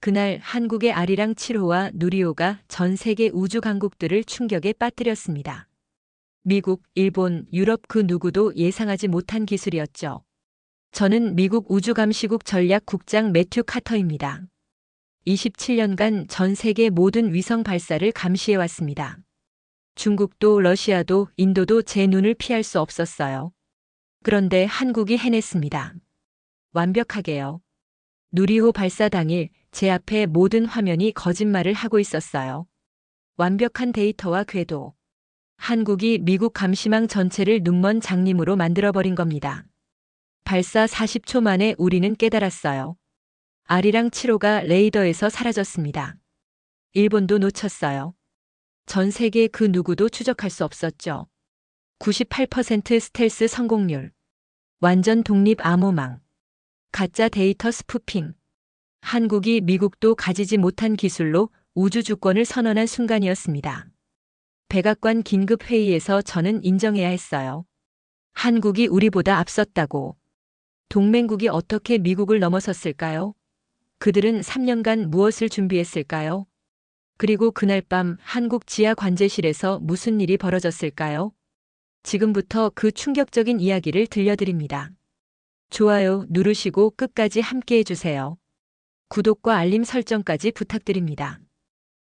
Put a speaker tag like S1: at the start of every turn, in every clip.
S1: 그날 한국의 아리랑 7호와 누리호가 전 세계 우주 강국들을 충격에 빠뜨렸습니다. 미국, 일본, 유럽 그 누구도 예상하지 못한 기술이었죠. 저는 미국 우주감시국 전략국장 매튜 카터입니다. 27년간 전 세계 모든 위성 발사를 감시해왔습니다. 중국도 러시아도 인도도 제 눈을 피할 수 없었어요. 그런데 한국이 해냈습니다. 완벽하게요. 누리호 발사 당일 제 앞에 모든 화면이 거짓말을 하고 있었어요. 완벽한 데이터와 궤도. 한국이 미국 감시망 전체를 눈먼 장님으로 만들어버린 겁니다. 발사 40초 만에 우리는 깨달았어요. 아리랑 7호가 레이더에서 사라졌습니다. 일본도 놓쳤어요. 전 세계 그 누구도 추적할 수 없었죠. 98% 스텔스 성공률. 완전 독립 암호망. 가짜 데이터 스푸핑. 한국이 미국도 가지지 못한 기술로 우주 주권을 선언한 순간이었습니다. 백악관 긴급회의에서 저는 인정해야 했어요. 한국이 우리보다 앞섰다고. 동맹국이 어떻게 미국을 넘어섰을까요? 그들은 3년간 무엇을 준비했을까요? 그리고 그날 밤 한국 지하 관제실에서 무슨 일이 벌어졌을까요? 지금부터 그 충격적인 이야기를 들려드립니다. 좋아요 누르시고 끝까지 함께 해주세요. 구독과 알림 설정까지 부탁드립니다.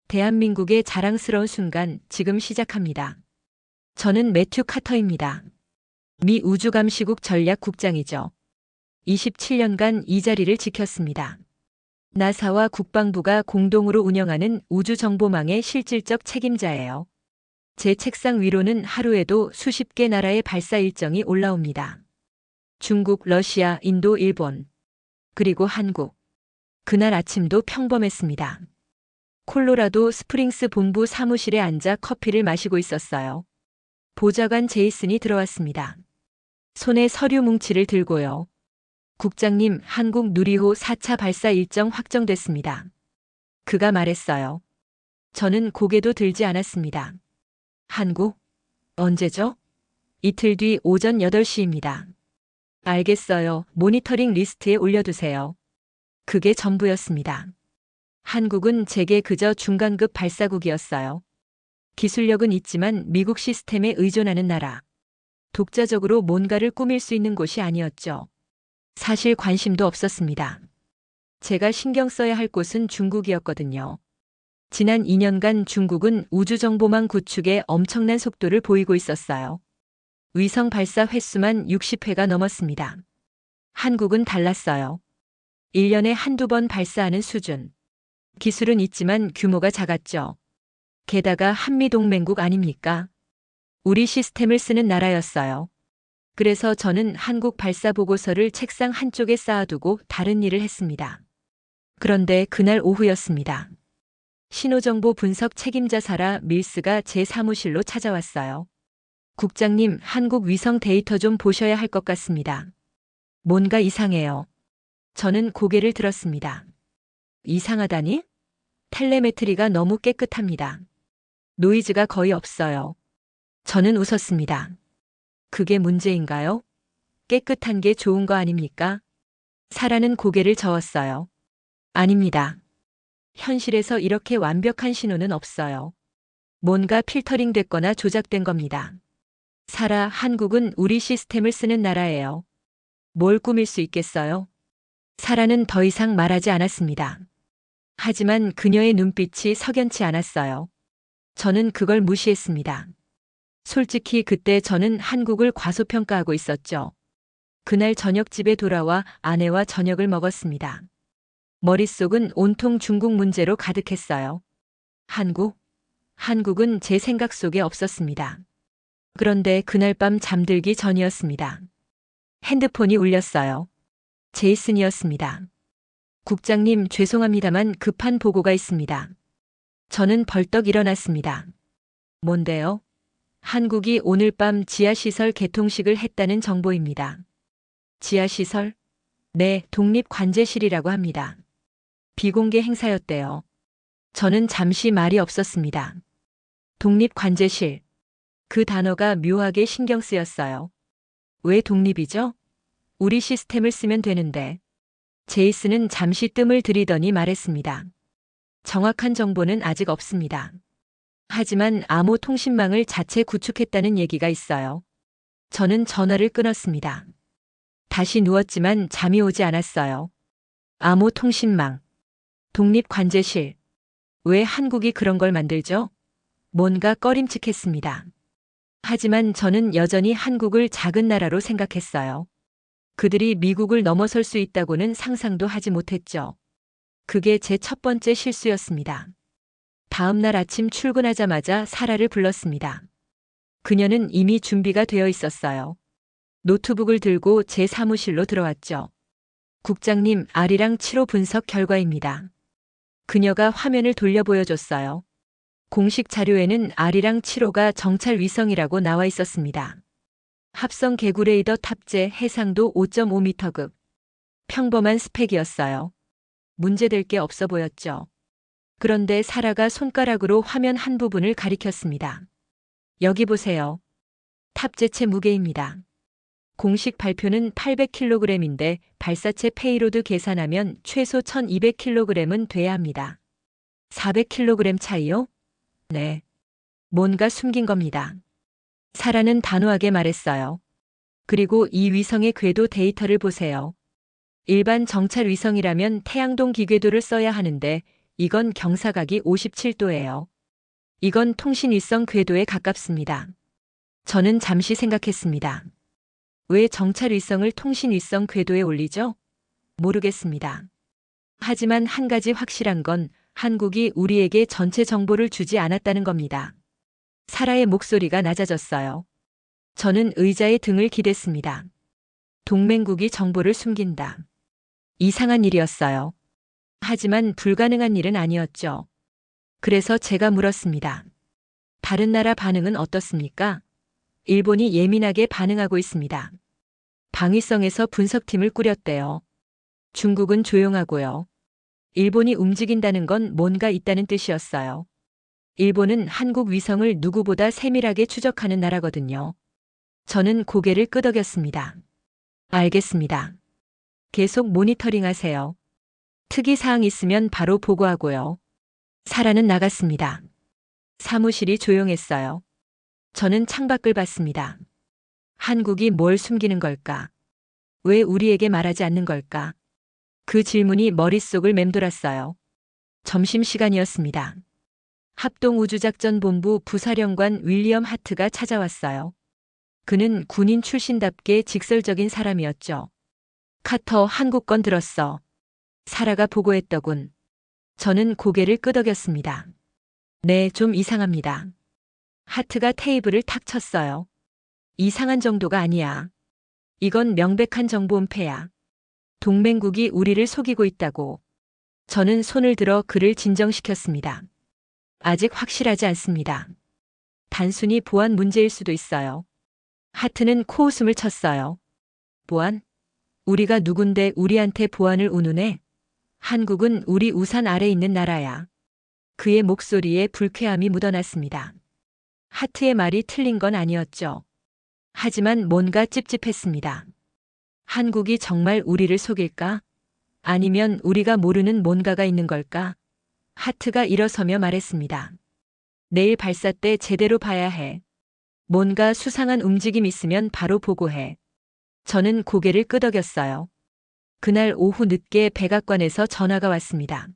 S1: 대한민국의 자랑스러운 순간 지금 시작합니다. 저는 매튜 카터입니다. 미 우주감시국 전략국장이죠. 27년간 이 자리를 지켰습니다. 나사와 국방부가 공동으로 운영하는 우주정보망의 실질적 책임자예요. 제 책상 위로는 하루에도 수십 개 나라의 발사 일정이 올라옵니다. 중국, 러시아, 인도, 일본, 그리고 한국. 그날 아침도 평범했습니다. 콜로라도 스프링스 본부 사무실에 앉아 커피를 마시고 있었어요. 보좌관 제이슨이 들어왔습니다. 손에 서류 뭉치를 들고요. 국장님, 한국 누리호 4차 발사 일정 확정됐습니다. 그가 말했어요. 저는 고개도 들지 않았습니다. 한국? 언제죠? 이틀 뒤 오전 8시입니다. 알겠어요. 모니터링 리스트에 올려두세요. 그게 전부였습니다. 한국은 제게 그저 중간급 발사국이었어요. 기술력은 있지만 미국 시스템에 의존하는 나라. 독자적으로 뭔가를 꾸밀 수 있는 곳이 아니었죠. 사실 관심도 없었습니다. 제가 신경 써야 할 곳은 중국이었거든요. 지난 2년간 중국은 우주정보망 구축에 엄청난 속도를 보이고 있었어요. 위성 발사 횟수만 60회가 넘었습니다. 한국은 달랐어요. 1년에 한두 번 발사하는 수준. 기술은 있지만 규모가 작았죠. 게다가 한미동맹국 아닙니까? 우리 시스템을 쓰는 나라였어요. 그래서 저는 한국 발사 보고서를 책상 한쪽에 쌓아두고 다른 일을 했습니다. 그런데 그날 오후였습니다. 신호정보 분석 책임자 사라 밀스가 제 사무실로 찾아왔어요. 국장님, 한국 위성 데이터 좀 보셔야 할 것 같습니다. 뭔가 이상해요. 저는 고개를 들었습니다. 이상하다니? 텔레메트리가 너무 깨끗합니다. 노이즈가 거의 없어요. 저는 웃었습니다. 그게 문제인가요? 깨끗한 게 좋은 거 아닙니까? 사라는 고개를 저었어요. 아닙니다. 현실에서 이렇게 완벽한 신호는 없어요. 뭔가 필터링 됐거나 조작된 겁니다. 사라, 한국은 우리 시스템을 쓰는 나라예요. 뭘 꾸밀 수 있겠어요? 사라는 더 이상 말하지 않았습니다. 하지만 그녀의 눈빛이 석연치 않았어요. 저는 그걸 무시했습니다. 솔직히 그때 저는 한국을 과소평가하고 있었죠. 그날 저녁 집에 돌아와 아내와 저녁을 먹었습니다. 머릿속은 온통 중국 문제로 가득했어요. 한국은 제 생각 속에 없었습니다. 그런데 그날 밤 잠들기 전이었습니다. 핸드폰이 울렸어요. 제이슨이었습니다. 국장님, 죄송합니다만 급한 보고가 있습니다. 저는 벌떡 일어났습니다. 뭔데요? 한국이 오늘 밤 지하시설 개통식을 했다는 정보입니다. 지하시설? 네, 독립관제실이라고 합니다. 비공개 행사였대요. 저는 잠시 말이 없었습니다. 독립관제실. 그 단어가 묘하게 신경 쓰였어요. 왜 독립이죠? 우리 시스템을 쓰면 되는데. 제이슨은 잠시 뜸을 들이더니 말했습니다. 정확한 정보는 아직 없습니다. 하지만 암호 통신망을 자체 구축했다는 얘기가 있어요. 저는 전화를 끊었습니다. 다시 누웠지만 잠이 오지 않았어요. 암호 통신망, 독립관제실. 왜 한국이 그런 걸 만들죠? 뭔가 꺼림칙했습니다. 하지만 저는 여전히 한국을 작은 나라로 생각했어요. 그들이 미국을 넘어설 수 있다고는 상상도 하지 못했죠. 그게 제 첫 번째 실수였습니다. 다음 날 아침 출근하자마자 사라를 불렀습니다. 그녀는 이미 준비가 되어 있었어요. 노트북을 들고 제 사무실로 들어왔죠. 국장님, 아리랑 7호 분석 결과입니다. 그녀가 화면을 돌려 보여줬어요. 공식 자료에는 아리랑 7호가 정찰 위성이라고 나와 있었습니다. 합성 개구 레이더 탑재, 해상도 5.5m급. 평범한 스펙이었어요. 문제될 게 없어 보였죠. 그런데 사라가 손가락으로 화면 한 부분을 가리켰습니다. 여기 보세요. 탑재체 무게입니다. 공식 발표는 800kg인데 발사체 페이로드 계산하면 최소 1200kg은 돼야 합니다. 400kg 차이요? 네. 뭔가 숨긴 겁니다. 사라는 단호하게 말했어요. 그리고 이 위성의 궤도 데이터를 보세요. 일반 정찰 위성이라면 태양동 기궤도를 써야 하는데 이건 경사각이 57도예요. 이건 통신 위성 궤도에 가깝습니다. 저는 잠시 생각했습니다. 왜 정찰 위성을 통신 위성 궤도에 올리죠? 모르겠습니다. 하지만 한 가지 확실한 건 한국이 우리에게 전체 정보를 주지 않았다는 겁니다. 사라의 목소리가 낮아졌어요. 저는 의자에 등을 기댔습니다. 동맹국이 정보를 숨긴다. 이상한 일이었어요. 하지만 불가능한 일은 아니었죠. 그래서 제가 물었습니다. 다른 나라 반응은 어떻습니까? 일본이 예민하게 반응하고 있습니다. 방위성에서 분석팀을 꾸렸대요. 중국은 조용하고요. 일본이 움직인다는 건 뭔가 있다는 뜻이었어요. 일본은 한국 위성을 누구보다 세밀하게 추적하는 나라거든요. 저는 고개를 끄덕였습니다. 알겠습니다. 계속 모니터링 하세요. 특이사항 있으면 바로 보고하고요. 사라는 나갔습니다. 사무실이 조용했어요. 저는 창밖을 봤습니다. 한국이 뭘 숨기는 걸까? 왜 우리에게 말하지 않는 걸까? 그 질문이 머릿속을 맴돌았어요. 점심시간이었습니다. 합동우주작전본부 부사령관 윌리엄 하트가 찾아왔어요. 그는 군인 출신답게 직설적인 사람이었죠. 카터, 한국 건 들었어. 사라가 보고했더군. 저는 고개를 끄덕였습니다. 네, 좀 이상합니다. 하트가 테이블을 탁 쳤어요. 이상한 정도가 아니야. 이건 명백한 정보 은폐야. 동맹국이 우리를 속이고 있다고. 저는 손을 들어 그를 진정시켰습니다. 아직 확실하지 않습니다. 단순히 보안 문제일 수도 있어요. 하트는 코웃음을 쳤어요. 보안? 우리가 누군데 우리한테 보안을 운운해? 한국은 우리 우산 아래 있는 나라야. 그의 목소리에 불쾌함이 묻어났습니다. 하트의 말이 틀린 건 아니었죠. 하지만 뭔가 찝찝했습니다. 한국이 정말 우리를 속일까? 아니면 우리가 모르는 뭔가가 있는 걸까? 하트가 일어서며 말했습니다. 내일 발사 때 제대로 봐야 해. 뭔가 수상한 움직임 있으면 바로 보고해. 저는 고개를 끄덕였어요. 그날 오후 늦게 백악관에서 전화가 왔습니다.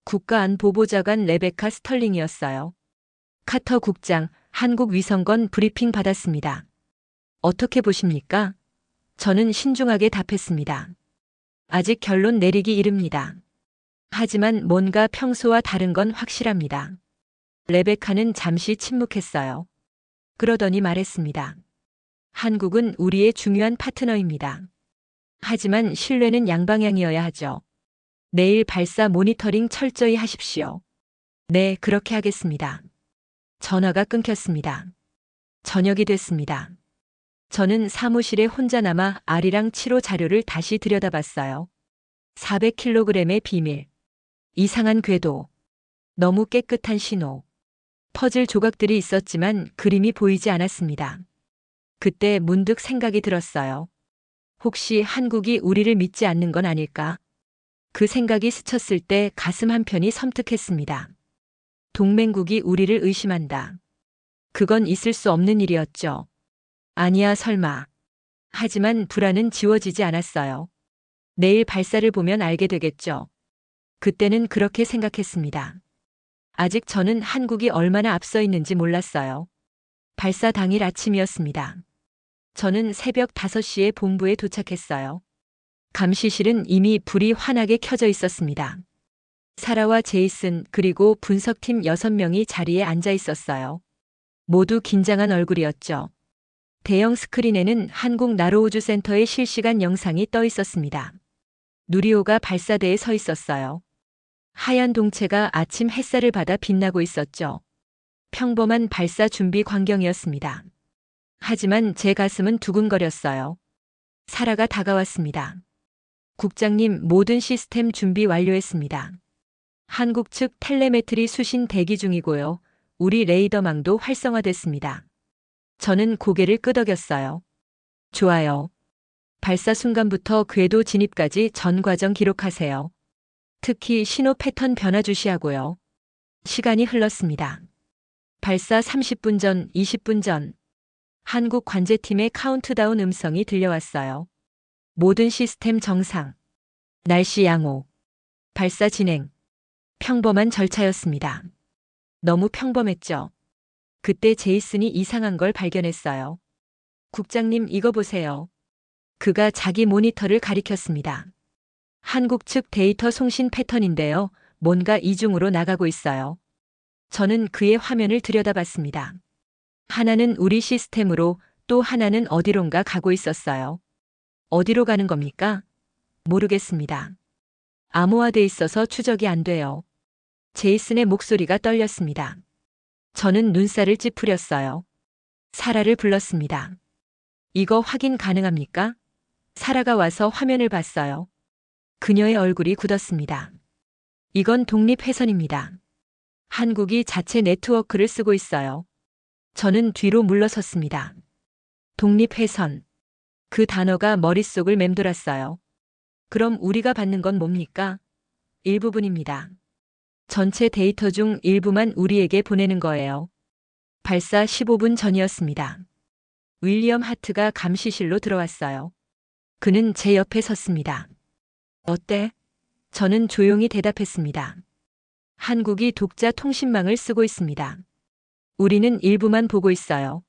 S1: 국가안보보좌관 레베카 스털링이었어요. 카터 국장, 한국 위성건 브리핑 받았습니다. 어떻게 보십니까? 저는 신중하게 답했습니다. 아직 결론 내리기 이릅니다. 하지만 뭔가 평소와 다른 건 확실합니다. 레베카는 잠시 침묵했어요. 그러더니 말했습니다. 한국은 우리의 중요한 파트너입니다. 하지만 신뢰는 양방향이어야 하죠. 내일 발사 모니터링 철저히 하십시오. 네, 그렇게 하겠습니다. 전화가 끊겼습니다. 저녁이 됐습니다. 저는 사무실에 혼자 남아 아리랑 7호 자료를 다시 들여다봤어요. 400kg의 비밀. 이상한 궤도. 너무 깨끗한 신호. 퍼즐 조각들이 있었지만 그림이 보이지 않았습니다. 그때 문득 생각이 들었어요. 혹시 한국이 우리를 믿지 않는 건 아닐까? 그 생각이 스쳤을 때 가슴 한편이 섬뜩했습니다. 동맹국이 우리를 의심한다. 그건 있을 수 없는 일이었죠. 아니야, 설마. 하지만 불안은 지워지지 않았어요. 내일 발사를 보면 알게 되겠죠. 그때는 그렇게 생각했습니다. 아직 저는 한국이 얼마나 앞서 있는지 몰랐어요. 발사 당일 아침이었습니다. 저는 새벽 5시에 본부에 도착했어요. 감시실은 이미 불이 환하게 켜져 있었습니다. 사라와 제이슨 그리고 분석팀 6명이 자리에 앉아 있었어요. 모두 긴장한 얼굴이었죠. 대형 스크린에는 한국 나로우주센터의 실시간 영상이 떠 있었습니다. 누리호가 발사대에 서 있었어요. 하얀 동체가 아침 햇살을 받아 빛나고 있었죠. 평범한 발사 준비 광경이었습니다. 하지만 제 가슴은 두근거렸어요. 사라가 다가왔습니다. 국장님, 모든 시스템 준비 완료했습니다. 한국 측 텔레메트리 수신 대기 중이고요. 우리 레이더망도 활성화됐습니다. 저는 고개를 끄덕였어요. 좋아요. 발사 순간부터 궤도 진입까지 전 과정 기록하세요. 특히 신호 패턴 변화 주시하고요. 시간이 흘렀습니다. 발사 30분 전, 20분 전. 한국 관제팀의 카운트다운 음성이 들려왔어요. 모든 시스템 정상. 날씨 양호. 발사 진행. 평범한 절차였습니다. 너무 평범했죠. 그때 제이슨이 이상한 걸 발견했어요. 국장님, 이거 보세요. 그가 자기 모니터를 가리켰습니다. 한국 측 데이터 송신 패턴인데요. 뭔가 이중으로 나가고 있어요. 저는 그의 화면을 들여다봤습니다. 하나는 우리 시스템으로, 또 하나는 어디론가 가고 있었어요. 어디로 가는 겁니까? 모르겠습니다. 암호화돼 있어서 추적이 안 돼요. 제이슨의 목소리가 떨렸습니다. 저는 눈살을 찌푸렸어요. 사라를 불렀습니다. 이거 확인 가능합니까? 사라가 와서 화면을 봤어요. 그녀의 얼굴이 굳었습니다. 이건 독립회선입니다. 한국이 자체 네트워크를 쓰고 있어요. 저는 뒤로 물러섰습니다. 독립회선. 그 단어가 머릿속을 맴돌았어요. 그럼 우리가 받는 건 뭡니까? 일부분입니다. 전체 데이터 중 일부만 우리에게 보내는 거예요. 발사 15분 전이었습니다. 윌리엄 하트가 감시실로 들어왔어요. 그는 제 옆에 섰습니다. 어때? 저는 조용히 대답했습니다. 한국이 독자 통신망을 쓰고 있습니다. 우리는 일부만 보고 있어요.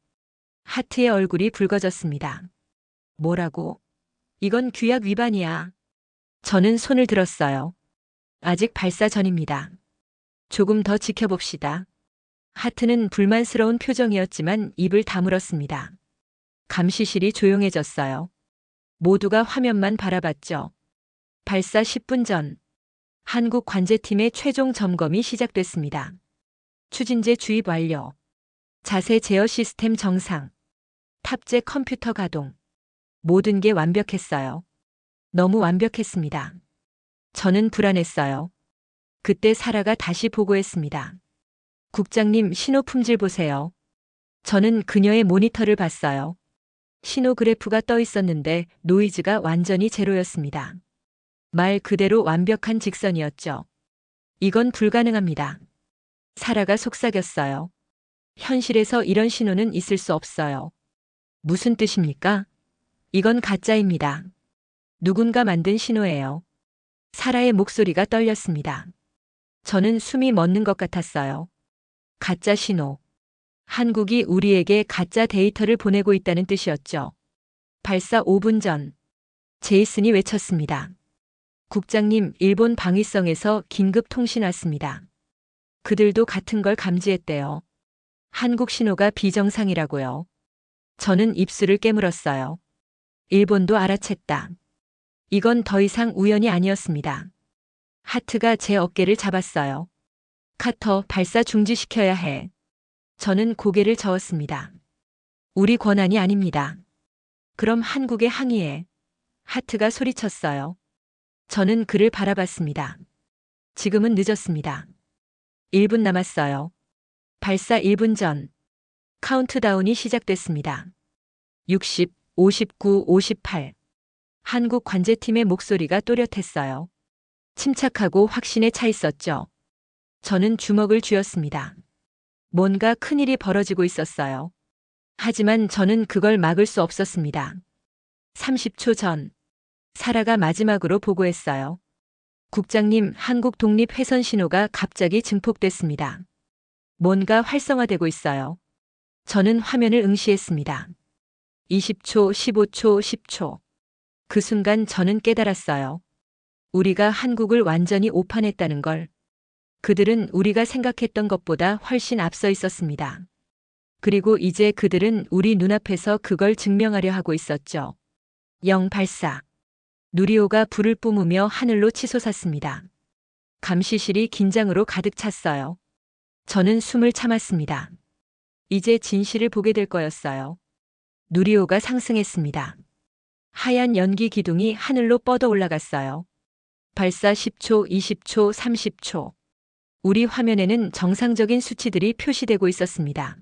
S1: 하트의 얼굴이 붉어졌습니다. 뭐라고? 이건 규약 위반이야. 저는 손을 들었어요. 아직 발사 전입니다. 조금 더 지켜봅시다. 하트는 불만스러운 표정이었지만 입을 다물었습니다. 감시실이 조용해졌어요. 모두가 화면만 바라봤죠. 발사 10분 전, 한국 관제팀의 최종 점검이 시작됐습니다. 추진제 주입 완료. 자세 제어 시스템 정상. 탑재 컴퓨터 가동. 모든 게 완벽했어요. 너무 완벽했습니다. 저는 불안했어요. 그때 사라가 다시 보고했습니다. 국장님, 신호 품질 보세요. 저는 그녀의 모니터를 봤어요. 신호 그래프가 떠 있었는데 노이즈가 완전히 제로였습니다. 말 그대로 완벽한 직선이었죠. 이건 불가능합니다. 사라가 속삭였어요. 현실에서 이런 신호는 있을 수 없어요. 무슨 뜻입니까? 이건 가짜입니다. 누군가 만든 신호예요. 사라의 목소리가 떨렸습니다. 저는 숨이 멎는 것 같았어요. 가짜 신호. 한국이 우리에게 가짜 데이터를 보내고 있다는 뜻이었죠. 발사 5분 전, 제이슨이 외쳤습니다. 국장님, 일본 방위성에서 긴급 통신 왔습니다. 그들도 같은 걸 감지했대요. 한국 신호가 비정상이라고요. 저는 입술을 깨물었어요. 일본도 알아챘다. 이건 더 이상 우연이 아니었습니다. 하트가 제 어깨를 잡았어요. 카터, 발사 중지시켜야 해. 저는 고개를 저었습니다. 우리 권한이 아닙니다. 그럼 한국에 항의해. 하트가 소리쳤어요. 저는 그를 바라봤습니다. 지금은 늦었습니다. 1분 남았어요. 발사 1분 전. 카운트다운이 시작됐습니다. 60, 59, 58. 한국 관제팀의 목소리가 또렷했어요. 침착하고 확신에 차 있었죠. 저는 주먹을 쥐었습니다. 뭔가 큰일이 벌어지고 있었어요. 하지만 저는 그걸 막을 수 없었습니다. 30초 전, 사라가 마지막으로 보고했어요. 국장님, 한국 독립회선 신호가 갑자기 증폭됐습니다. 뭔가 활성화되고 있어요. 저는 화면을 응시했습니다. 20초, 15초, 10초. 그 순간 저는 깨달았어요. 우리가 한국을 완전히 오판했다는 걸. 그들은 우리가 생각했던 것보다 훨씬 앞서 있었습니다. 그리고 이제 그들은 우리 눈앞에서 그걸 증명하려 하고 있었죠. 0 발사. 누리호가 불을 뿜으며 하늘로 치솟았습니다. 감시실이 긴장으로 가득 찼어요. 저는 숨을 참았습니다. 이제 진실을 보게 될 거였어요. 누리호가 상승했습니다. 하얀 연기 기둥이 하늘로 뻗어 올라갔어요. 발사 10초, 20초, 30초. 우리 화면에는 정상적인 수치들이 표시되고 있었습니다.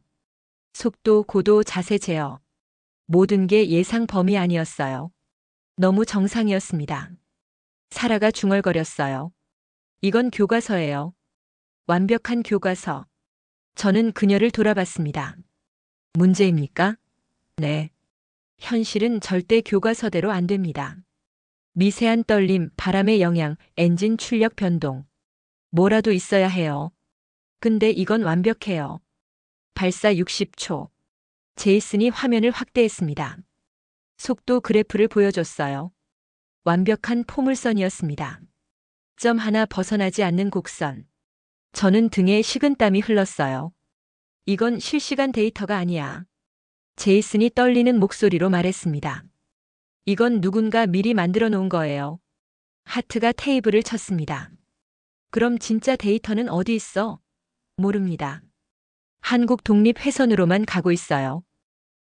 S1: 속도, 고도, 자세 제어. 모든 게 예상 범위 아니었어요. 너무 정상이었습니다. 사라가 중얼거렸어요. 이건 교과서예요. 완벽한 교과서. 저는 그녀를 돌아봤습니다. 문제입니까? 네. 현실은 절대 교과서대로 안 됩니다. 미세한 떨림, 바람의 영향, 엔진 출력 변동. 뭐라도 있어야 해요. 근데 이건 완벽해요. 발사 60초. 제이슨이 화면을 확대했습니다. 속도 그래프를 보여줬어요. 완벽한 포물선이었습니다. 점 하나 벗어나지 않는 곡선. 저는 등에 식은땀이 흘렀어요. 이건 실시간 데이터가 아니야. 제이슨이 떨리는 목소리로 말했습니다. 이건 누군가 미리 만들어 놓은 거예요. 하트가 테이블을 쳤습니다. 그럼 진짜 데이터는 어디 있어? 모릅니다. 한국 독립회선으로만 가고 있어요.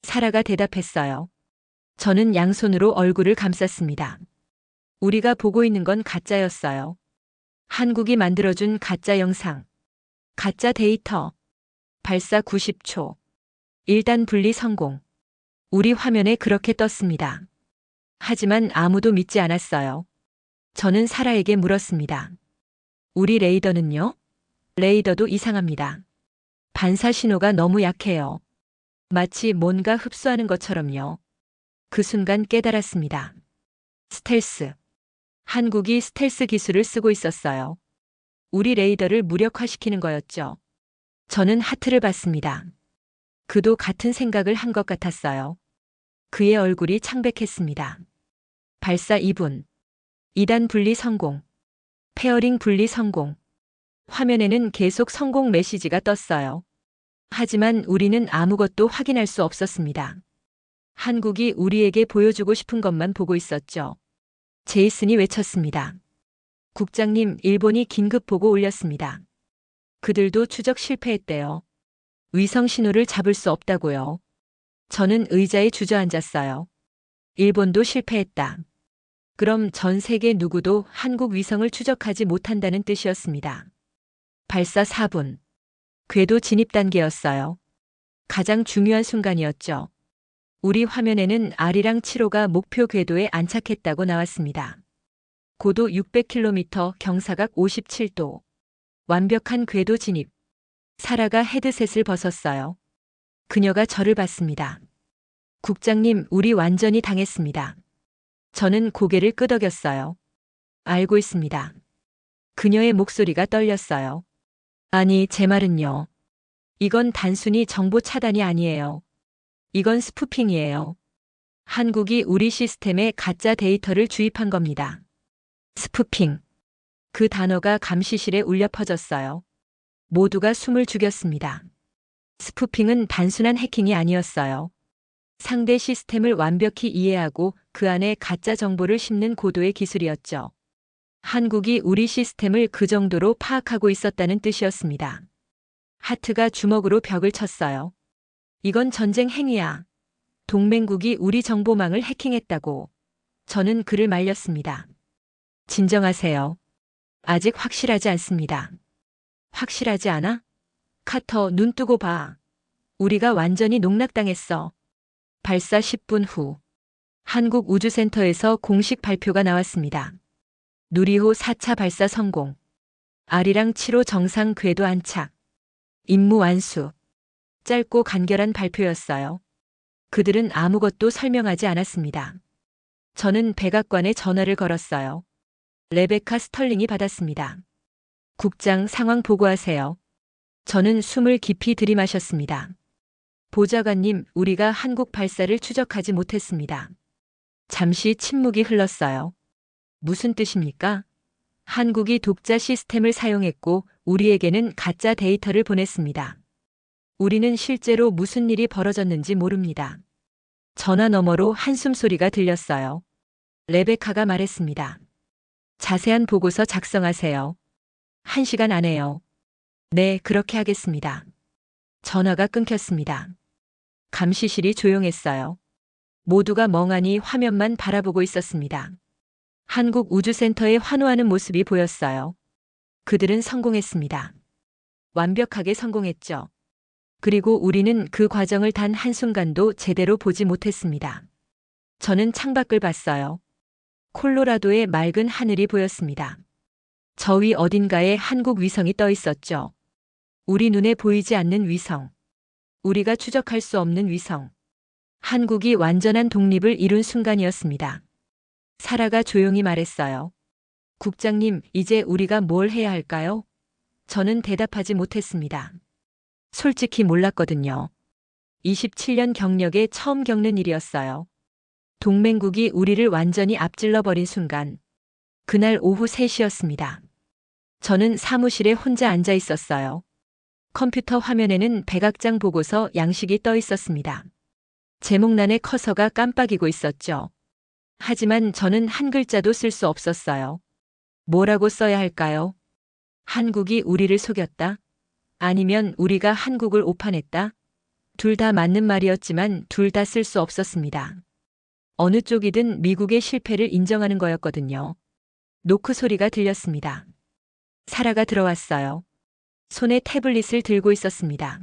S1: 사라가 대답했어요. 저는 양손으로 얼굴을 감쌌습니다. 우리가 보고 있는 건 가짜였어요. 한국이 만들어준 가짜 영상. 가짜 데이터. 발사 90초. 1단 분리 성공. 우리 화면에 그렇게 떴습니다. 하지만 아무도 믿지 않았어요. 저는 사라에게 물었습니다. 우리 레이더는요? 레이더도 이상합니다. 반사 신호가 너무 약해요. 마치 뭔가 흡수하는 것처럼요. 그 순간 깨달았습니다. 스텔스. 한국이 스텔스 기술을 쓰고 있었어요. 우리 레이더를 무력화시키는 거였죠. 저는 하트를 봤습니다. 그도 같은 생각을 한 것 같았어요. 그의 얼굴이 창백했습니다. 발사 2분. 2단 분리 성공. 페어링 분리 성공. 화면에는 계속 성공 메시지가 떴어요. 하지만 우리는 아무것도 확인할 수 없었습니다. 한국이 우리에게 보여주고 싶은 것만 보고 있었죠. 제이슨이 외쳤습니다. 국장님, 일본이 긴급 보고 올렸습니다. 그들도 추적 실패했대요. 위성 신호를 잡을 수 없다고요. 저는 의자에 주저앉았어요. 일본도 실패했다. 그럼 전 세계 누구도 한국 위성을 추적하지 못한다는 뜻이었습니다. 발사 4분. 궤도 진입 단계였어요. 가장 중요한 순간이었죠. 우리 화면에는 아리랑 7호가 목표 궤도에 안착했다고 나왔습니다. 고도 600km, 경사각 57도. 완벽한 궤도 진입. 사라가 헤드셋을 벗었어요. 그녀가 저를 봤습니다. 국장님, 우리 완전히 당했습니다. 저는 고개를 끄덕였어요. 알고 있습니다. 그녀의 목소리가 떨렸어요. 아니, 제 말은요. 이건 단순히 정보 차단이 아니에요. 이건 스푸핑이에요. 한국이 우리 시스템에 가짜 데이터를 주입한 겁니다. 스푸핑. 그 단어가 감시실에 울려 퍼졌어요. 모두가 숨을 죽였습니다. 스푸핑은 단순한 해킹이 아니었어요. 상대 시스템을 완벽히 이해하고 그 안에 가짜 정보를 심는 고도의 기술이었죠. 한국이 우리 시스템을 그 정도로 파악하고 있었다는 뜻이었습니다. 하트가 주먹으로 벽을 쳤어요. 이건 전쟁 행위야. 동맹국이 우리 정보망을 해킹했다고. 저는 그를 말렸습니다. 진정하세요. 아직 확실하지 않습니다. 확실하지 않아? 카터, 눈 뜨고 봐. 우리가 완전히 농락당했어. 발사 10분 후. 한국 우주센터에서 공식 발표가 나왔습니다. 누리호 4차 발사 성공. 아리랑 7호 정상 궤도 안착. 임무 완수. 짧고 간결한 발표였어요. 그들은 아무것도 설명하지 않았습니다. 저는 백악관에 전화를 걸었어요. 레베카 스털링이 받았습니다. 국장, 상황 보고하세요. 저는 숨을 깊이 들이마셨습니다. 보좌관님, 우리가 한국 발사를 추적하지 못했습니다. 잠시 침묵이 흘렀어요. 무슨 뜻입니까? 한국이 독자 시스템을 사용했고 우리에게는 가짜 데이터를 보냈습니다. 우리는 실제로 무슨 일이 벌어졌는지 모릅니다. 전화 너머로 한숨 소리가 들렸어요. 레베카가 말했습니다. 자세한 보고서 작성하세요. 1시간 안에요. 네, 그렇게 하겠습니다. 전화가 끊겼습니다. 감시실이 조용했어요. 모두가 멍하니 화면만 바라보고 있었습니다. 한국우주센터에 환호하는 모습이 보였어요. 그들은 성공했습니다. 완벽하게 성공했죠. 그리고 우리는 그 과정을 단 한순간도 제대로 보지 못했습니다. 저는 창밖을 봤어요. 콜로라도의 맑은 하늘이 보였습니다. 저 위 어딘가에 한국 위성이 떠 있었죠. 우리 눈에 보이지 않는 위성. 우리가 추적할 수 없는 위성. 한국이 완전한 독립을 이룬 순간이었습니다. 사라가 조용히 말했어요. 국장님, 이제 우리가 뭘 해야 할까요? 저는 대답하지 못했습니다. 솔직히 몰랐거든요. 27년 경력에 처음 겪는 일이었어요. 동맹국이 우리를 완전히 앞질러 버린 순간. 그날 오후 3시였습니다. 저는 사무실에 혼자 앉아 있었어요. 컴퓨터 화면에는 백악장 보고서 양식이 떠 있었습니다. 제목란의 커서가 깜빡이고 있었죠. 하지만 저는 한 글자도 쓸 수 없었어요. 뭐라고 써야 할까요? 한국이 우리를 속였다? 아니면 우리가 한국을 오판했다? 둘 다 맞는 말이었지만 둘 다 쓸 수 없었습니다. 어느 쪽이든 미국의 실패를 인정하는 거였거든요. 노크 소리가 들렸습니다. 사라가 들어왔어요. 손에 태블릿을 들고 있었습니다.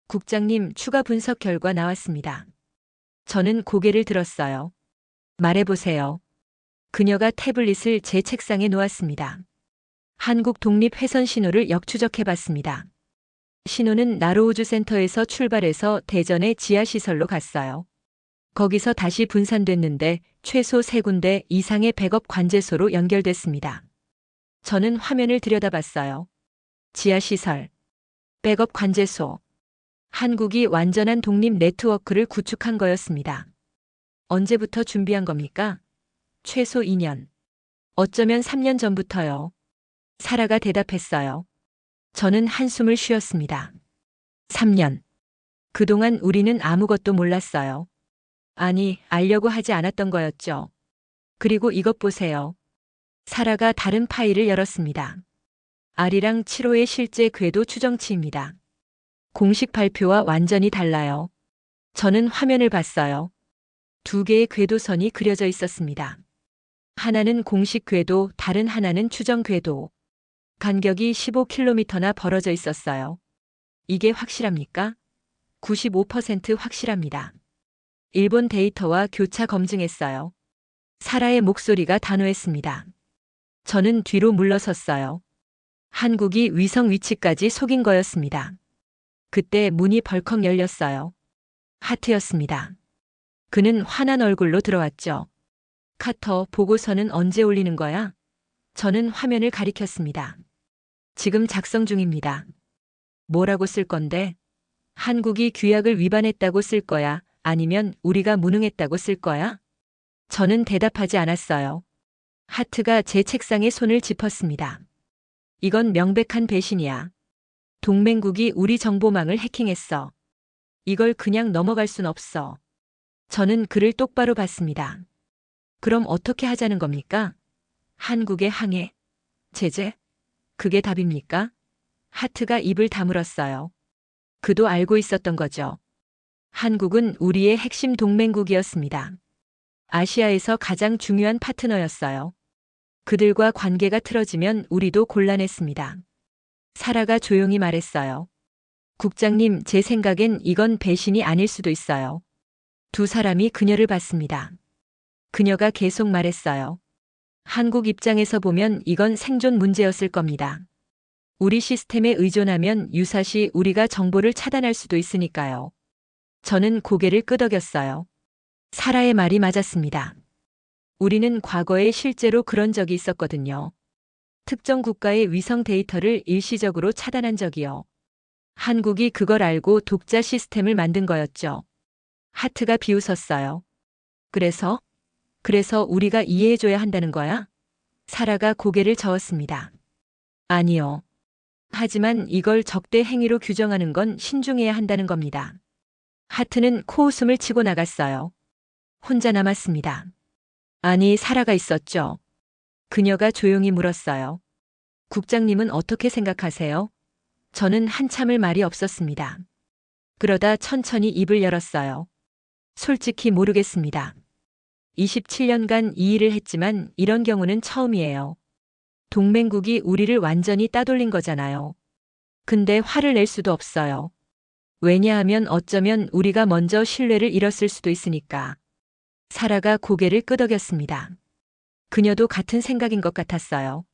S1: 국장님, 추가 분석 결과 나왔습니다. 저는 고개를 들었어요. 말해보세요. 그녀가 태블릿을 제 책상에 놓았습니다. 한국 독립회선 신호를 역추적해봤습니다. 신호는 나로우주센터에서 출발해서 대전의 지하시설로 갔어요. 거기서 다시 분산됐는데 최소 3군데 이상의 백업 관제소로 연결됐습니다. 저는 화면을 들여다봤어요. 지하시설, 백업 관제소. 한국이 완전한 독립 네트워크를 구축한 거였습니다. 언제부터 준비한 겁니까? 최소 2년. 어쩌면 3년 전부터요. 사라가 대답했어요. 저는 한숨을 쉬었습니다. 3년. 그동안 우리는 아무것도 몰랐어요. 아니, 알려고 하지 않았던 거였죠. 그리고 이것 보세요. 사라가 다른 파일을 열었습니다. 아리랑 7호의 실제 궤도 추정치입니다. 공식 발표와 완전히 달라요. 저는 화면을 봤어요. 2개의 궤도선이 그려져 있었습니다. 하나는 공식 궤도, 다른 하나는 추정 궤도. 간격이 15km나 벌어져 있었어요. 이게 확실합니까? 95% 확실합니다. 일본 데이터와 교차 검증했어요. 사라의 목소리가 단호했습니다. 저는 뒤로 물러섰어요. 한국이 위성 위치까지 속인 거였습니다. 그때 문이 벌컥 열렸어요. 하트였습니다. 그는 환한 얼굴로 들어왔죠. 카터, 보고서는 언제 올리는 거야? 저는 화면을 가리켰습니다. 지금 작성 중입니다. 뭐라고 쓸 건데? 한국이 규약을 위반했다고 쓸 거야? 아니면 우리가 무능했다고 쓸 거야? 저는 대답하지 않았어요. 하트가 제 책상에 손을 짚었습니다. 이건 명백한 배신이야. 동맹국이 우리 정보망을 해킹했어. 이걸 그냥 넘어갈 순 없어. 저는 그를 똑바로 봤습니다. 그럼 어떻게 하자는 겁니까? 한국의 항해, 제재? 그게 답입니까? 하트가 입을 다물었어요. 그도 알고 있었던 거죠. 한국은 우리의 핵심 동맹국이었습니다. 아시아에서 가장 중요한 파트너였어요. 그들과 관계가 틀어지면 우리도 곤란했습니다. 사라가 조용히 말했어요. 국장님, 제 생각엔 이건 배신이 아닐 수도 있어요. 두 사람이 그녀를 봤습니다. 그녀가 계속 말했어요. 한국 입장에서 보면 이건 생존 문제였을 겁니다. 우리 시스템에 의존하면 유사시 우리가 정보를 차단할 수도 있으니까요. 저는 고개를 끄덕였어요. 사라의 말이 맞았습니다. 우리는 과거에 실제로 그런 적이 있었거든요. 특정 국가의 위성 데이터를 일시적으로 차단한 적이요. 한국이 그걸 알고 독자 시스템을 만든 거였죠. 하트가 비웃었어요. 그래서 우리가 이해해줘야 한다는 거야? 사라가 고개를 저었습니다. 아니요. 하지만 이걸 적대 행위로 규정하는 건 신중해야 한다는 겁니다. 하트는 코웃음을 치고 나갔어요. 혼자 남았습니다. 아니, 사라가 있었죠. 그녀가 조용히 물었어요. 국장님은 어떻게 생각하세요? 저는 한참을 말이 없었습니다. 그러다 천천히 입을 열었어요. 솔직히 모르겠습니다. 27년간 이 일을 했지만 이런 경우는 처음이에요. 동맹국이 우리를 완전히 따돌린 거잖아요. 근데 화를 낼 수도 없어요. 왜냐하면 어쩌면 우리가 먼저 신뢰를 잃었을 수도 있으니까. 사라가 고개를 끄덕였습니다. 그녀도 같은 생각인 것 같았어요.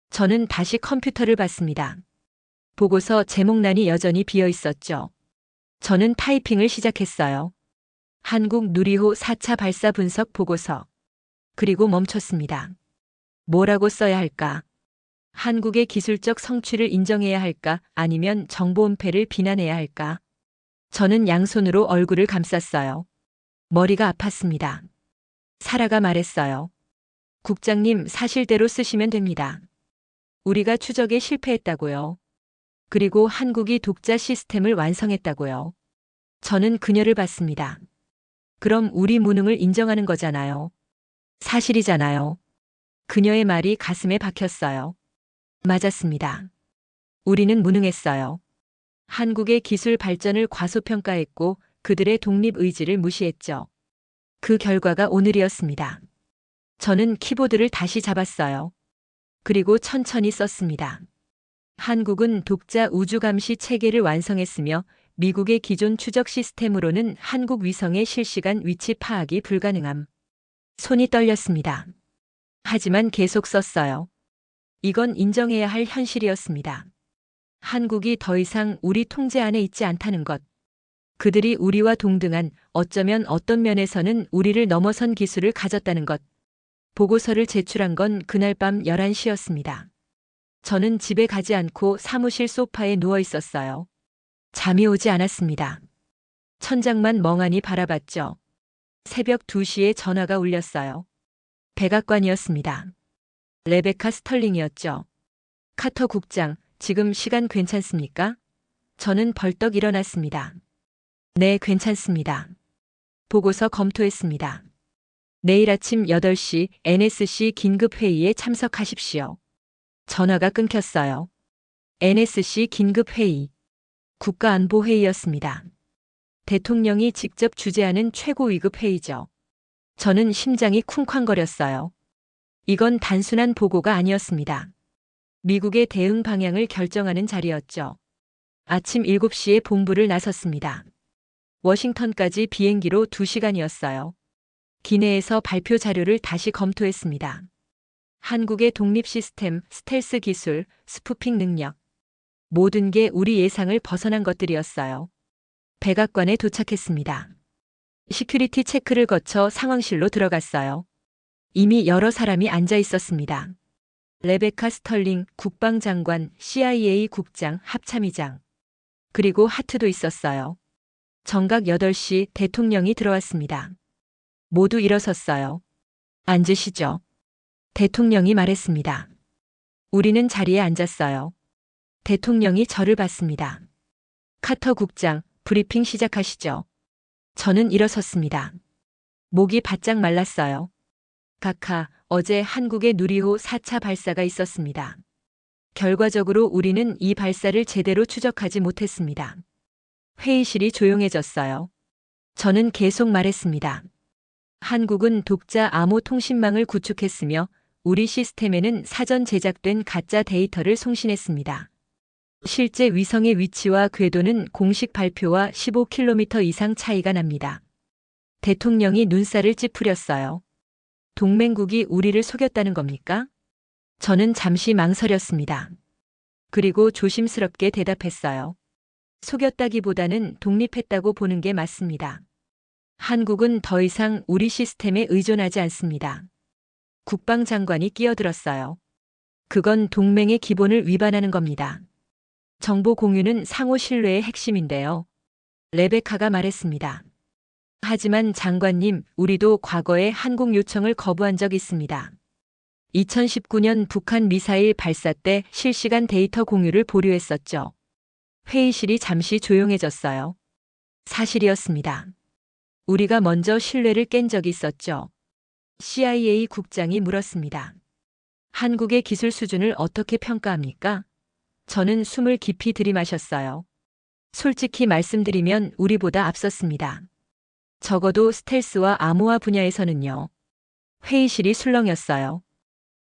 S1: 저는 다시 컴퓨터를 봤습니다. 보고서 제목란이 여전히 비어 있었죠. 저는 타이핑을 시작했어요. 한국 누리호 4차 발사 분석 보고서. 그리고 멈췄습니다. 뭐라고 써야 할까? 한국의 기술적 성취를 인정해야 할까? 아니면 정보 은폐를 비난해야 할까? 저는 양손으로 얼굴을 감쌌어요. 머리가 아팠습니다. 사라가 말했어요. 국장님, 사실대로 쓰시면 됩니다. 우리가 추적에 실패했다고요. 그리고 한국이 독자 시스템을 완성했다고요. 저는 그녀를 봤습니다. 그럼 우리 무능을 인정하는 거잖아요. 사실이잖아요. 그녀의 말이 가슴에 박혔어요. 맞았습니다. 우리는 무능했어요. 한국의 기술 발전을 과소평가했고 그들의 독립 의지를 무시했죠. 그 결과가 오늘이었습니다. 저는 키보드를 다시 잡았어요. 그리고 천천히 썼습니다. 한국은 독자 우주 감시 체계를 완성했으며 미국의 기존 추적 시스템으로는 한국 위성의 실시간 위치 파악이 불가능함. 손이 떨렸습니다. 하지만 계속 썼어요. 이건 인정해야 할 현실이었습니다. 한국이 더 이상 우리 통제 안에 있지 않다는 것. 그들이 우리와 동등한, 어쩌면 어떤 면에서는 우리를 넘어선 기술을 가졌다는 것. 보고서를 제출한 건 그날 밤 11시였습니다. 저는 집에 가지 않고 사무실 소파에 누워 있었어요. 잠이 오지 않았습니다. 천장만 멍하니 바라봤죠. 새벽 2시에 전화가 울렸어요. 백악관이었습니다. 레베카 스털링이었죠. 카터 국장, 지금 시간 괜찮습니까? 저는 벌떡 일어났습니다. 네, 괜찮습니다. 보고서 검토했습니다. 내일 아침 8시 NSC 긴급회의에 참석하십시오. 전화가 끊겼어요. NSC 긴급회의. 국가안보회의였습니다. 대통령이 직접 주재하는 최고 위급 회의죠. 저는 심장이 쿵쾅거렸어요. 이건 단순한 보고가 아니었습니다. 미국의 대응 방향을 결정하는 자리였죠. 아침 7시에 본부를 나섰습니다. 워싱턴까지 비행기로 2시간이었어요. 기내에서 발표 자료를 다시 검토했습니다. 한국의 독립 시스템, 스텔스 기술, 스푸핑 능력. 모든 게 우리 예상을 벗어난 것들이었어요. 백악관에 도착했습니다. 시큐리티 체크를 거쳐 상황실로 들어갔어요. 이미 여러 사람이 앉아 있었습니다. 레베카 스털링 국방장관, CIA 국장, 합참의장. 그리고 하트도 있었어요. 정각 8시 대통령이 들어왔습니다. 모두 일어섰어요. 앉으시죠. 대통령이 말했습니다. 우리는 자리에 앉았어요. 대통령이 저를 봤습니다. 카터 국장, 브리핑 시작하시죠. 저는 일어섰습니다. 목이 바짝 말랐어요. 각하, 어제 한국의 누리호 4차 발사가 있었습니다. 결과적으로 우리는 이 발사를 제대로 추적하지 못했습니다. 회의실이 조용해졌어요. 저는 계속 말했습니다. 한국은 독자 암호 통신망을 구축했으며 우리 시스템에는 사전 제작된 가짜 데이터를 송신했습니다. 실제 위성의 위치와 궤도는 공식 발표와 15km 이상 차이가 납니다. 대통령이 눈살을 찌푸렸어요. 동맹국이 우리를 속였다는 겁니까? 저는 잠시 망설였습니다. 그리고 조심스럽게 대답했어요. 속였다기보다는 독립했다고 보는 게 맞습니다. 한국은 더 이상 우리 시스템에 의존하지 않습니다. 국방장관이 끼어들었어요. 그건 동맹의 기본을 위반하는 겁니다. 정보 공유는 상호 신뢰의 핵심인데요. 레베카가 말했습니다. 하지만 장관님, 우리도 과거에 한국 요청을 거부한 적 있습니다. 2019년 북한 미사일 발사 때 실시간 데이터 공유를 보류했었죠. 회의실이 잠시 조용해졌어요. 사실이었습니다. 우리가 먼저 신뢰를 깬 적이 있었죠. CIA 국장이 물었습니다. 한국의 기술 수준을 어떻게 평가합니까? 저는 숨을 깊이 들이마셨어요. 솔직히 말씀드리면 우리보다 앞섰습니다. 적어도 스텔스와 암호화 분야에서는요. 회의실이 술렁였어요.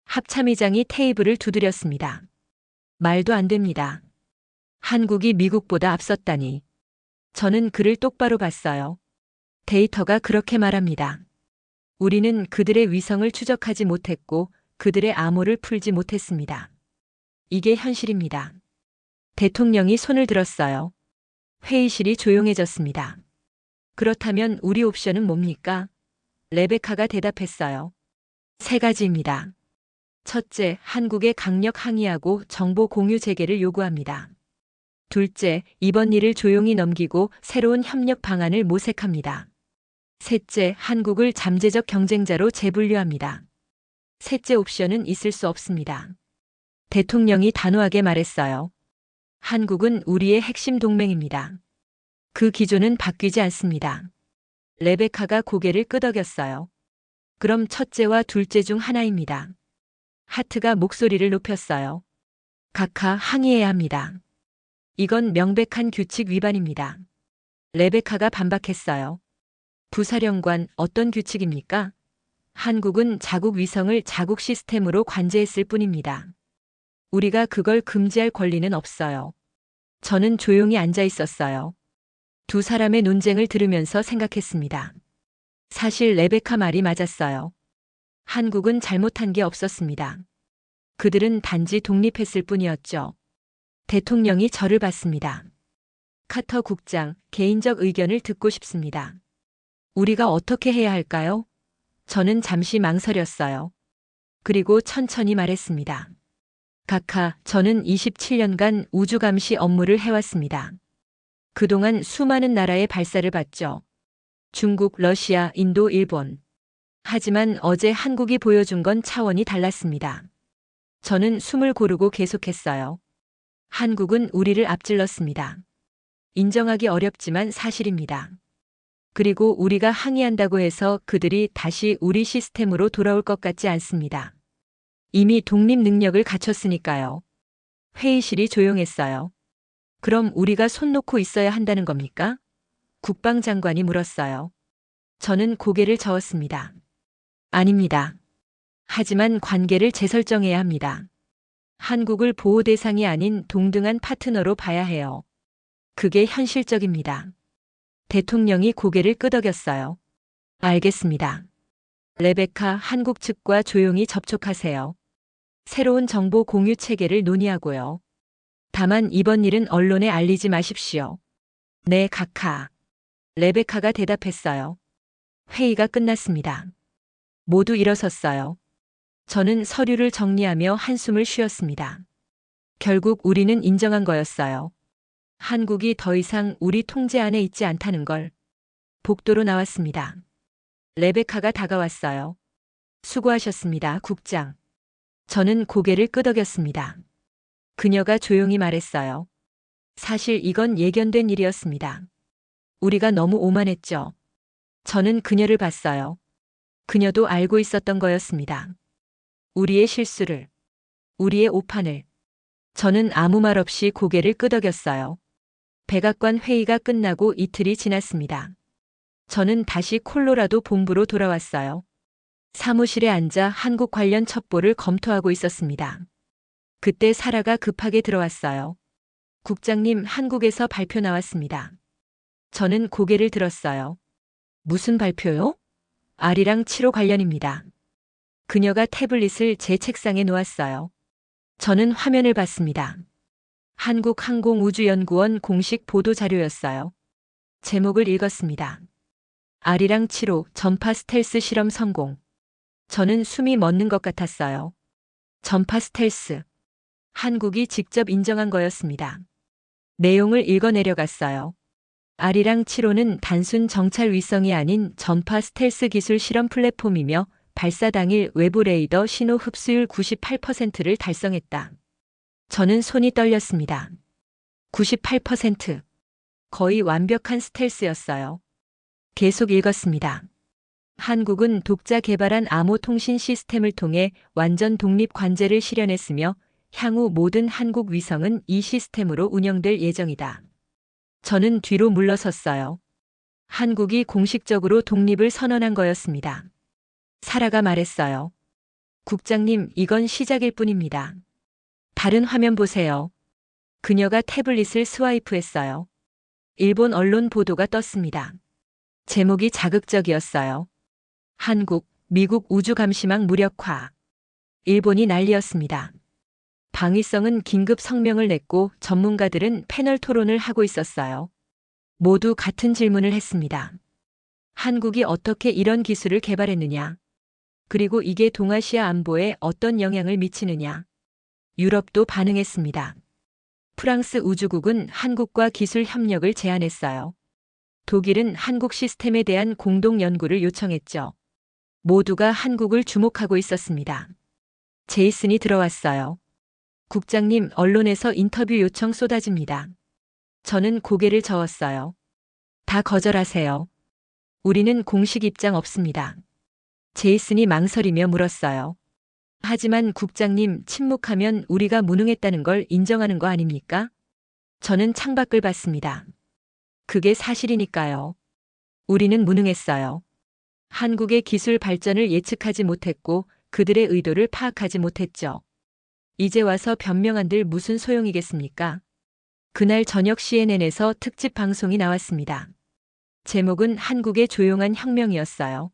S1: 합참의장이 테이블을 두드렸습니다. 말도 안 됩니다. 한국이 미국보다 앞섰다니. 저는 그를 똑바로 봤어요. 데이터가 그렇게 말합니다. 우리는 그들의 위성을 추적하지 못했고 그들의 암호를 풀지 못했습니다. 이게 현실입니다. 대통령이 손을 들었어요. 회의실이 조용해졌습니다. 그렇다면 우리 옵션은 뭡니까? 레베카가 대답했어요. 3가지입니다. 첫째, 한국에 강력 항의하고 정보 공유 재개를 요구합니다. 둘째, 이번 일을 조용히 넘기고 새로운 협력 방안을 모색합니다. 셋째, 한국을 잠재적 경쟁자로 재분류합니다. 셋째 옵션은 있을 수 없습니다. 대통령이 단호하게 말했어요. 한국은 우리의 핵심 동맹입니다. 그 기조는 바뀌지 않습니다. 레베카가 고개를 끄덕였어요. 그럼 첫째와 둘째 중 하나입니다. 하트가 목소리를 높였어요. 각하 항의해야 합니다. 이건 명백한 규칙 위반입니다. 레베카가 반박했어요. 부사령관, 어떤 규칙입니까? 한국은 자국 위성을 자국 시스템으로 관제했을 뿐입니다. 우리가 그걸 금지할 권리는 없어요. 저는 조용히 앉아 있었어요. 두 사람의 논쟁을 들으면서 생각했습니다. 사실 레베카 말이 맞았어요. 한국은 잘못한 게 없었습니다. 그들은 단지 독립했을 뿐이었죠. 대통령이 저를 봤습니다. 카터 국장, 개인적 의견을 듣고 싶습니다. 우리가 어떻게 해야 할까요? 저는 잠시 망설였어요. 그리고 천천히 말했습니다. 각하, 저는 27년간 우주감시 업무를 해왔습니다. 그동안 수많은 나라의 발사를 봤죠. 중국, 러시아, 인도, 일본. 하지만 어제 한국이 보여준 건 차원이 달랐습니다. 저는 숨을 고르고 계속했어요. 한국은 우리를 앞질렀습니다. 인정하기 어렵지만 사실입니다. 그리고 우리가 항의한다고 해서 그들이 다시 우리 시스템으로 돌아올 것 같지 않습니다. 이미 독립 능력을 갖췄으니까요. 회의실이 조용했어요. 그럼 우리가 손 놓고 있어야 한다는 겁니까? 국방장관이 물었어요. 저는 고개를 저었습니다. 아닙니다. 하지만 관계를 재설정해야 합니다. 한국을 보호 대상이 아닌 동등한 파트너로 봐야 해요. 그게 현실적입니다. 대통령이 고개를 끄덕였어요. 알겠습니다. 레베카, 한국 측과 조용히 접촉하세요. 새로운 정보 공유 체계를 논의하고요. 다만 이번 일은 언론에 알리지 마십시오. 네, 각하. 레베카가 대답했어요. 회의가 끝났습니다. 모두 일어섰어요. 저는 서류를 정리하며 한숨을 쉬었습니다. 결국 우리는 인정한 거였어요. 한국이 더 이상 우리 통제 안에 있지 않다는 걸. 복도로 나왔습니다. 레베카가 다가왔어요. 수고하셨습니다, 국장. 저는 고개를 끄덕였습니다. 그녀가 조용히 말했어요. 사실 이건 예견된 일이었습니다. 우리가 너무 오만했죠. 저는 그녀를 봤어요. 그녀도 알고 있었던 거였습니다. 우리의 실수를, 우리의 오판을. 저는 아무 말 없이 고개를 끄덕였어요. 백악관 회의가 끝나고 이틀이 지났습니다. 저는 다시 콜로라도 본부로 돌아왔어요. 사무실에 앉아 한국 관련 첩보를 검토하고 있었습니다. 그때 사라가 급하게 들어왔어요. 국장님, 한국에서 발표 나왔습니다. 저는 고개를 들었어요. 무슨 발표요? 아리랑 7호 관련입니다. 그녀가 태블릿을 제 책상에 놓았어요. 저는 화면을 봤습니다. 한국항공우주연구원 공식 보도 자료였어요. 제목을 읽었습니다. 아리랑 7호 전파 스텔스 실험 성공. 저는 숨이 멎는 것 같았어요. 전파 스텔스. 한국이 직접 인정한 거였습니다. 내용을 읽어 내려갔어요. 아리랑 7호는 단순 정찰 위성이 아닌 전파 스텔스 기술 실험 플랫폼이며 발사 당일 외부 레이더 신호 흡수율 98%를 달성했다. 저는 손이 떨렸습니다. 98%. 거의 완벽한 스텔스였어요. 계속 읽었습니다. 한국은 독자 개발한 암호 통신 시스템을 통해 완전 독립 관제를 실현했으며 향후 모든 한국 위성은 이 시스템으로 운영될 예정이다. 저는 뒤로 물러섰어요. 한국이 공식적으로 독립을 선언한 거였습니다. 사라가 말했어요. 국장님, 이건 시작일 뿐입니다. 다른 화면 보세요. 그녀가 태블릿을 스와이프했어요. 일본 언론 보도가 떴습니다. 제목이 자극적이었어요. 한국, 미국 우주 감시망 무력화. 일본이 난리였습니다. 방위성은 긴급 성명을 냈고 전문가들은 패널 토론을 하고 있었어요. 모두 같은 질문을 했습니다. 한국이 어떻게 이런 기술을 개발했느냐? 그리고 이게 동아시아 안보에 어떤 영향을 미치느냐? 유럽도 반응했습니다. 프랑스 우주국은 한국과 기술 협력을 제안했어요. 독일은 한국 시스템에 대한 공동 연구를 요청했죠. 모두가 한국을 주목하고 있었습니다. 제이슨이 들어왔어요. 국장님, 언론에서 인터뷰 요청 쏟아집니다. 저는 고개를 저었어요. 다 거절하세요. 우리는 공식 입장 없습니다. 제이슨이 망설이며 물었어요. 하지만 국장님, 침묵하면 우리가 무능했다는 걸 인정하는 거 아닙니까? 저는 창밖을 봤습니다. 그게 사실이니까요. 우리는 무능했어요. 한국의 기술 발전을 예측하지 못했고 그들의 의도를 파악하지 못했죠. 이제 와서 변명한들 무슨 소용이겠습니까? 그날 저녁 CNN에서 특집 방송이 나왔습니다. 제목은 한국의 조용한 혁명이었어요.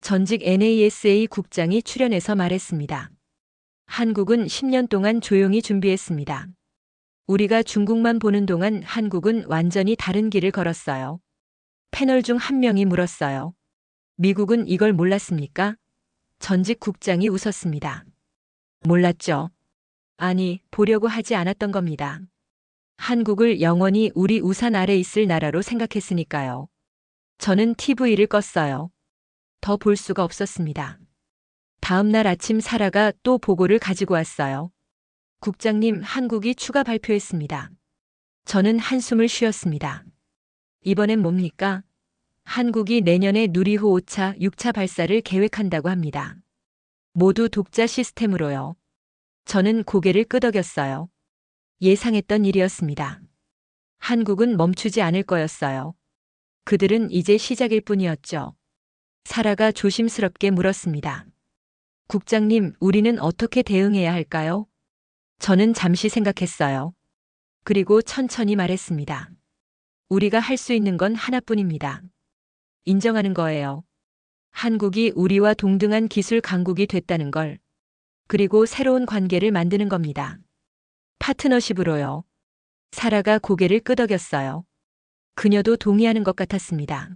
S1: 전직 NASA 국장이 출연해서 말했습니다. 한국은 10년 동안 조용히 준비했습니다. 우리가 중국만 보는 동안 한국은 완전히 다른 길을 걸었어요. 패널 중 한 명이 물었어요. 미국은 이걸 몰랐습니까? 전직 국장이 웃었습니다. 몰랐죠. 아니, 보려고 하지 않았던 겁니다. 한국을 영원히 우리 우산 아래 있을 나라로 생각했으니까요. 저는 TV를 껐어요. 더 볼 수가 없었습니다. 다음 날 아침 사라가 또 보고를 가지고 왔어요. 국장님, 한국이 추가 발표했습니다. 저는 한숨을 쉬었습니다. 이번엔 뭡니까? 한국이 내년에 누리호 5차, 6차 발사를 계획한다고 합니다. 모두 독자 시스템으로요. 저는 고개를 끄덕였어요. 예상했던 일이었습니다. 한국은 멈추지 않을 거였어요. 그들은 이제 시작일 뿐이었죠. 사라가 조심스럽게 물었습니다. 국장님, 우리는 어떻게 대응해야 할까요? 저는 잠시 생각했어요. 그리고 천천히 말했습니다. 우리가 할 수 있는 건 하나뿐입니다. 인정하는 거예요. 한국이 우리와 동등한 기술 강국이 됐다는 걸. 그리고 새로운 관계를 만드는 겁니다. 파트너십으로요. 사라가 고개를 끄덕였어요. 그녀도 동의하는 것 같았습니다.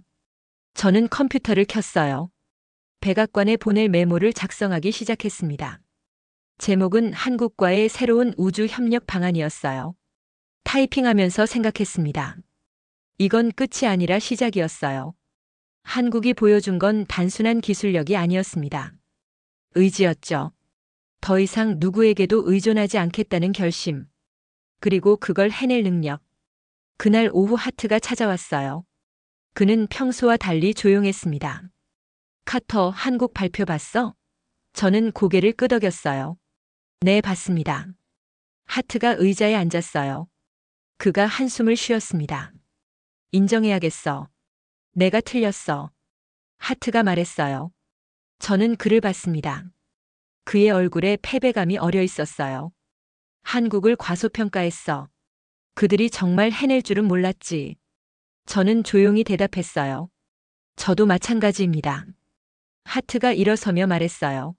S1: 저는 컴퓨터를 켰어요. 백악관에 보낼 메모를 작성하기 시작했습니다. 제목은 한국과의 새로운 우주 협력 방안이었어요. 타이핑하면서 생각했습니다. 이건 끝이 아니라 시작이었어요. 한국이 보여준 건 단순한 기술력이 아니었습니다. 의지였죠. 더 이상 누구에게도 의존하지 않겠다는 결심. 그리고 그걸 해낼 능력. 그날 오후 하트가 찾아왔어요. 그는 평소와 달리 조용했습니다. 카터, 한국 발표 봤어? 저는 고개를 끄덕였어요. 네, 봤습니다. 하트가 의자에 앉았어요. 그가 한숨을 쉬었습니다. 인정해야겠어. 내가 틀렸어. 하트가 말했어요. 저는 그를 봤습니다. 그의 얼굴에 패배감이 어려 있었어요. 한국을 과소평가했어. 그들이 정말 해낼 줄은 몰랐지. 저는 조용히 대답했어요. 저도 마찬가지입니다. 하트가 일어서며 말했어요.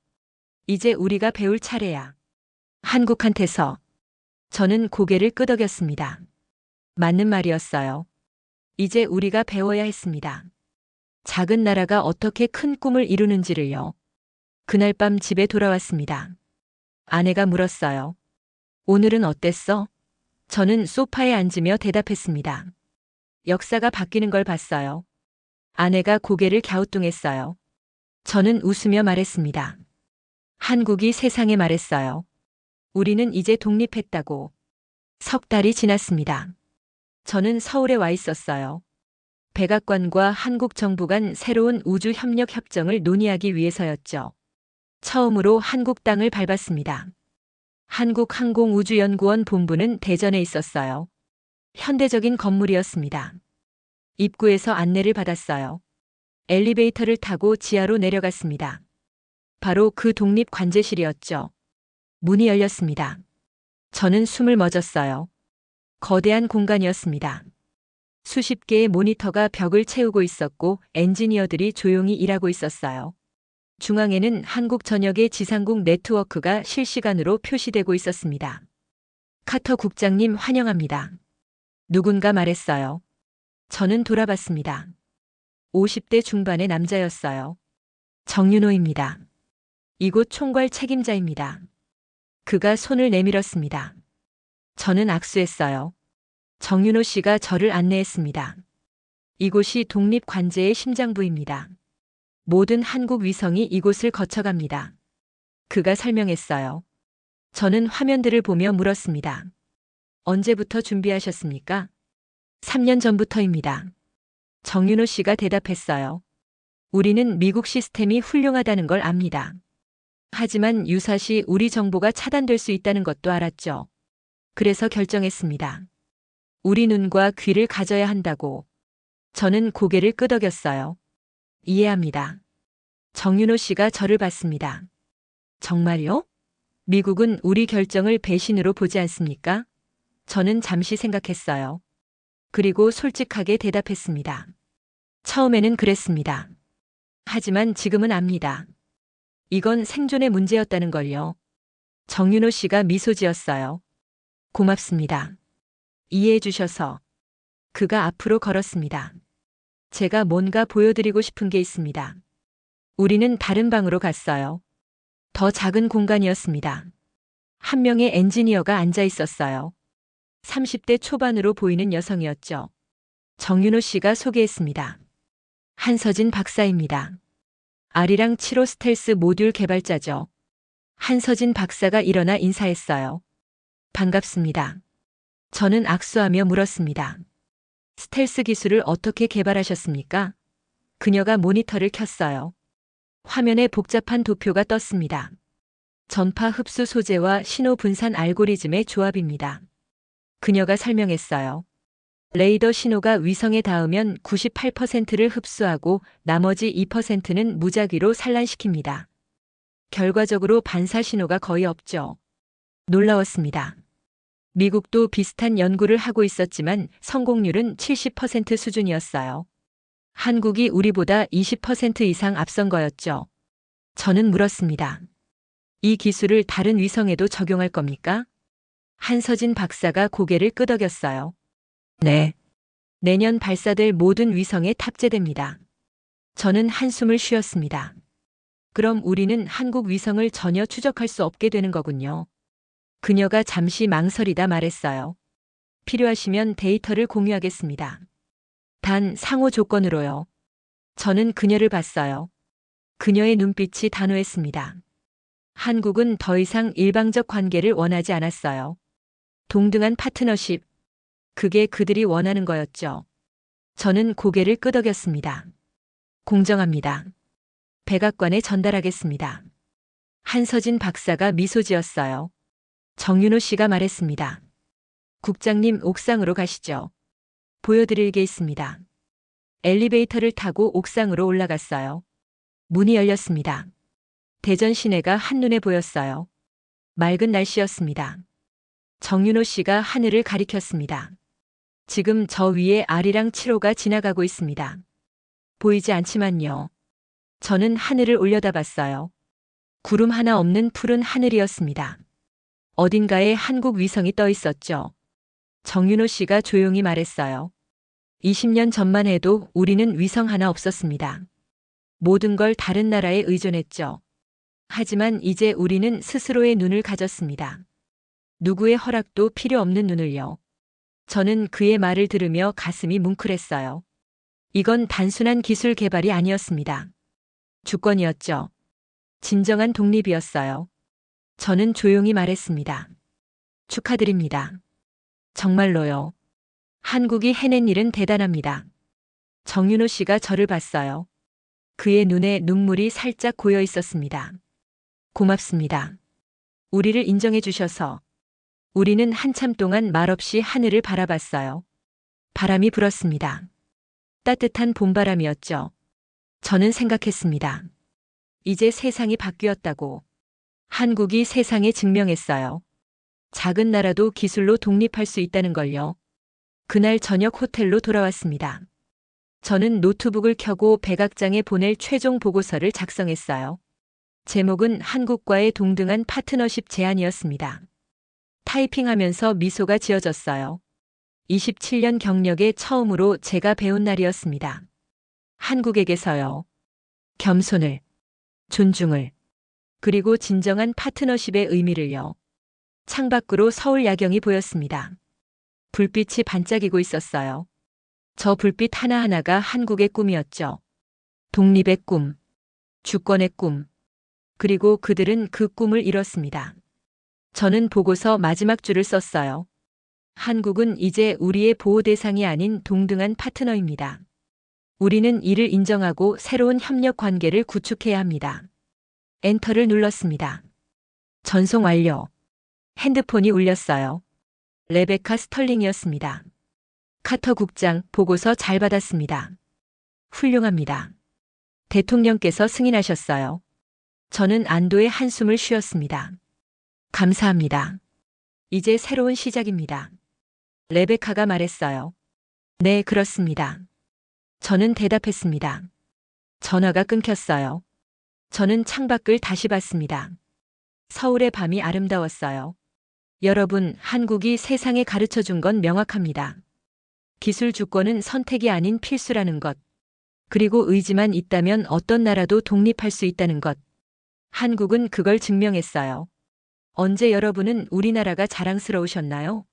S1: 이제 우리가 배울 차례야. 한국한테서. 저는 고개를 끄덕였습니다. 맞는 말이었어요. 이제 우리가 배워야 했습니다. 작은 나라가 어떻게 큰 꿈을 이루는지를요. 그날 밤 집에 돌아왔습니다. 아내가 물었어요. 오늘은 어땠어? 저는 소파에 앉으며 대답했습니다. 역사가 바뀌는 걸 봤어요. 아내가 고개를 갸우뚱했어요. 저는 웃으며 말했습니다. 한국이 세상에 말했어요. 우리는 이제 독립했다고. 석 달이 지났습니다. 저는 서울에 와 있었어요. 백악관과 한국 정부 간 새로운 우주협력 협정을 논의하기 위해서였죠. 처음으로 한국 땅을 밟았습니다. 한국항공우주연구원 본부는 대전에 있었어요. 현대적인 건물이었습니다. 입구에서 안내를 받았어요. 엘리베이터를 타고 지하로 내려갔습니다. 바로 그 독립관제실이었죠. 문이 열렸습니다. 저는 숨을 멎었어요. 거대한 공간이었습니다. 수십 개의 모니터가 벽을 채우고 있었고 엔지니어들이 조용히 일하고 있었어요. 중앙에는 한국 전역의 지상국 네트워크가 실시간으로 표시되고 있었습니다. 카터 국장님 환영합니다. 누군가 말했어요. 저는 돌아봤습니다. 50대 중반의 남자였어요. 정윤호입니다. 이곳 총괄 책임자입니다. 그가 손을 내밀었습니다. 저는 악수했어요. 정윤호 씨가 저를 안내했습니다. 이곳이 독립관제의 심장부입니다. 모든 한국 위성이 이곳을 거쳐갑니다. 그가 설명했어요. 저는 화면들을 보며 물었습니다. 언제부터 준비하셨습니까? 3년 전부터입니다. 정윤호 씨가 대답했어요. 우리는 미국 시스템이 훌륭하다는 걸 압니다. 하지만 유사시 우리 정보가 차단될 수 있다는 것도 알았죠. 그래서 결정했습니다. 우리 눈과 귀를 가져야 한다고. 저는 고개를 끄덕였어요. 이해합니다. 정윤호 씨가 저를 봤습니다. 정말요? 미국은 우리 결정을 배신으로 보지 않습니까? 저는 잠시 생각했어요. 그리고 솔직하게 대답했습니다. 처음에는 그랬습니다. 하지만 지금은 압니다. 이건 생존의 문제였다는 걸요. 정윤호 씨가 미소 지었어요. 고맙습니다. 이해해 주셔서. 그가 앞으로 걸었습니다. 제가 뭔가 보여드리고 싶은 게 있습니다. 우리는 다른 방으로 갔어요. 더 작은 공간이었습니다. 한 명의 엔지니어가 앉아 있었어요. 30대 초반으로 보이는 여성이었죠. 정윤호 씨가 소개했습니다. 한서진 박사입니다. 아리랑 7호 스텔스 모듈 개발자죠. 한서진 박사가 일어나 인사했어요. 반갑습니다. 저는 악수하며 물었습니다. 스텔스 기술을 어떻게 개발하셨습니까? 그녀가 모니터를 켰어요. 화면에 복잡한 도표가 떴습니다. 전파 흡수 소재와 신호 분산 알고리즘의 조합입니다. 그녀가 설명했어요. 레이더 신호가 위성에 닿으면 98%를 흡수하고 나머지 2%는 무작위로 산란시킵니다. 결과적으로 반사 신호가 거의 없죠. 놀라웠습니다. 미국도 비슷한 연구를 하고 있었지만 성공률은 70% 수준이었어요. 한국이 우리보다 20% 이상 앞선 거였죠. 저는 물었습니다. 이 기술을 다른 위성에도 적용할 겁니까? 한서진 박사가 고개를 끄덕였어요. 네. 내년 발사될 모든 위성에 탑재됩니다. 저는 한숨을 쉬었습니다. 그럼 우리는 한국 위성을 전혀 추적할 수 없게 되는 거군요. 그녀가 잠시 망설이다 말했어요. 필요하시면 데이터를 공유하겠습니다. 단 상호 조건으로요. 저는 그녀를 봤어요. 그녀의 눈빛이 단호했습니다. 한국은 더 이상 일방적 관계를 원하지 않았어요. 동등한 파트너십. 그게 그들이 원하는 거였죠. 저는 고개를 끄덕였습니다. 공정합니다. 백악관에 전달하겠습니다. 한서진 박사가 미소 지었어요. 정윤호 씨가 말했습니다. 국장님 옥상으로 가시죠. 보여드릴 게 있습니다. 엘리베이터를 타고 옥상으로 올라갔어요. 문이 열렸습니다. 대전 시내가 한눈에 보였어요. 맑은 날씨였습니다. 정윤호 씨가 하늘을 가리켰습니다. 지금 저 위에 아리랑 7호가 지나가고 있습니다. 보이지 않지만요. 저는 하늘을 올려다봤어요. 구름 하나 없는 푸른 하늘이었습니다. 어딘가에 한국 위성이 떠 있었죠. 정윤호 씨가 조용히 말했어요. 20년 전만 해도 우리는 위성 하나 없었습니다. 모든 걸 다른 나라에 의존했죠. 하지만 이제 우리는 스스로의 눈을 가졌습니다. 누구의 허락도 필요 없는 눈을요. 저는 그의 말을 들으며 가슴이 뭉클했어요. 이건 단순한 기술 개발이 아니었습니다. 주권이었죠. 진정한 독립이었어요. 저는 조용히 말했습니다. 축하드립니다. 정말로요. 한국이 해낸 일은 대단합니다. 정윤호 씨가 저를 봤어요. 그의 눈에 눈물이 살짝 고여 있었습니다. 고맙습니다. 우리를 인정해 주셔서. 우리는 한참 동안 말없이 하늘을 바라봤어요. 바람이 불었습니다. 따뜻한 봄바람이었죠. 저는 생각했습니다. 이제 세상이 바뀌었다고. 한국이 세상에 증명했어요. 작은 나라도 기술로 독립할 수 있다는 걸요. 그날 저녁 호텔로 돌아왔습니다. 저는 노트북을 켜고 백악장에 보낼 최종 보고서를 작성했어요. 제목은 한국과의 동등한 파트너십 제안이었습니다. 타이핑하면서 미소가 지어졌어요. 27년 경력에 처음으로 제가 배운 날이었습니다. 한국에게서요. 겸손을, 존중을, 그리고 진정한 파트너십의 의미를요. 창밖으로 서울 야경이 보였습니다. 불빛이 반짝이고 있었어요. 저 불빛 하나하나가 한국의 꿈이었죠. 독립의 꿈, 주권의 꿈, 그리고 그들은 그 꿈을 이뤘습니다. 저는 보고서 마지막 줄을 썼어요. 한국은 이제 우리의 보호 대상이 아닌 동등한 파트너입니다. 우리는 이를 인정하고 새로운 협력 관계를 구축해야 합니다. 엔터를 눌렀습니다. 전송 완료. 핸드폰이 울렸어요. 레베카 스털링이었습니다. 카터 국장, 보고서 잘 받았습니다. 훌륭합니다. 대통령께서 승인하셨어요. 저는 안도의 한숨을 쉬었습니다. 감사합니다. 이제 새로운 시작입니다. 레베카가 말했어요. 네, 그렇습니다. 저는 대답했습니다. 전화가 끊겼어요. 저는 창밖을 다시 봤습니다. 서울의 밤이 아름다웠어요. 여러분, 한국이 세상에 가르쳐 준 건 명확합니다. 기술 주권은 선택이 아닌 필수라는 것. 그리고 의지만 있다면 어떤 나라도 독립할 수 있다는 것. 한국은 그걸 증명했어요. 언제 여러분은 우리나라가 자랑스러우셨나요?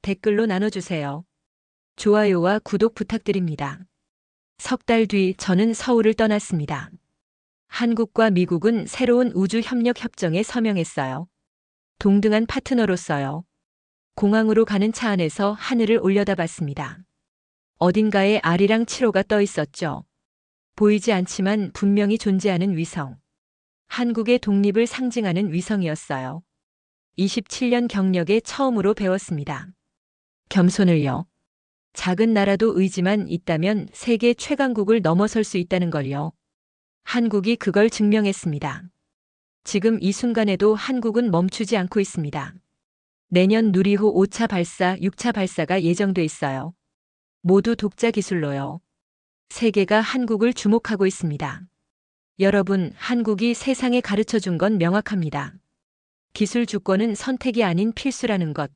S1: 댓글로 나눠주세요. 좋아요와 구독 부탁드립니다. 석 달 뒤 저는 서울을 떠났습니다. 한국과 미국은 새로운 우주협력협정에 서명했어요. 동등한 파트너로서요. 공항으로 가는 차 안에서 하늘을 올려다봤습니다. 어딘가에 아리랑 7호가 떠 있었죠. 보이지 않지만 분명히 존재하는 위성. 한국의 독립을 상징하는 위성이었어요. 27년 경력에 처음으로 배웠습니다. 겸손을요. 작은 나라도 의지만 있다면 세계 최강국을 넘어설 수 있다는 걸요. 한국이 그걸 증명했습니다. 지금 이 순간에도 한국은 멈추지 않고 있습니다. 내년 누리호 5차 발사, 6차 발사가 예정돼 있어요. 모두 독자 기술로요. 세계가 한국을 주목하고 있습니다. 여러분, 한국이 세상에 가르쳐 준 건 명확합니다. 기술 주권은 선택이 아닌 필수라는 것.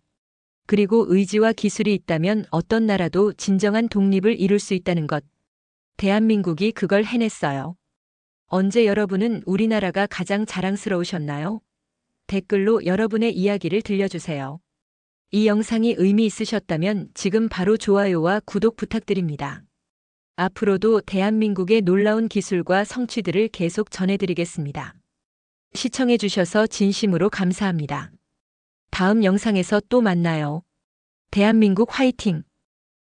S1: 그리고 의지와 기술이 있다면 어떤 나라도 진정한 독립을 이룰 수 있다는 것. 대한민국이 그걸 해냈어요. 언제 여러분은 우리나라가 가장 자랑스러우셨나요? 댓글로 여러분의 이야기를 들려주세요. 이 영상이 의미 있으셨다면 지금 바로 좋아요와 구독 부탁드립니다. 앞으로도 대한민국의 놀라운 기술과 성취들을 계속 전해드리겠습니다. 시청해주셔서 진심으로 감사합니다. 다음 영상에서 또 만나요. 대한민국 화이팅!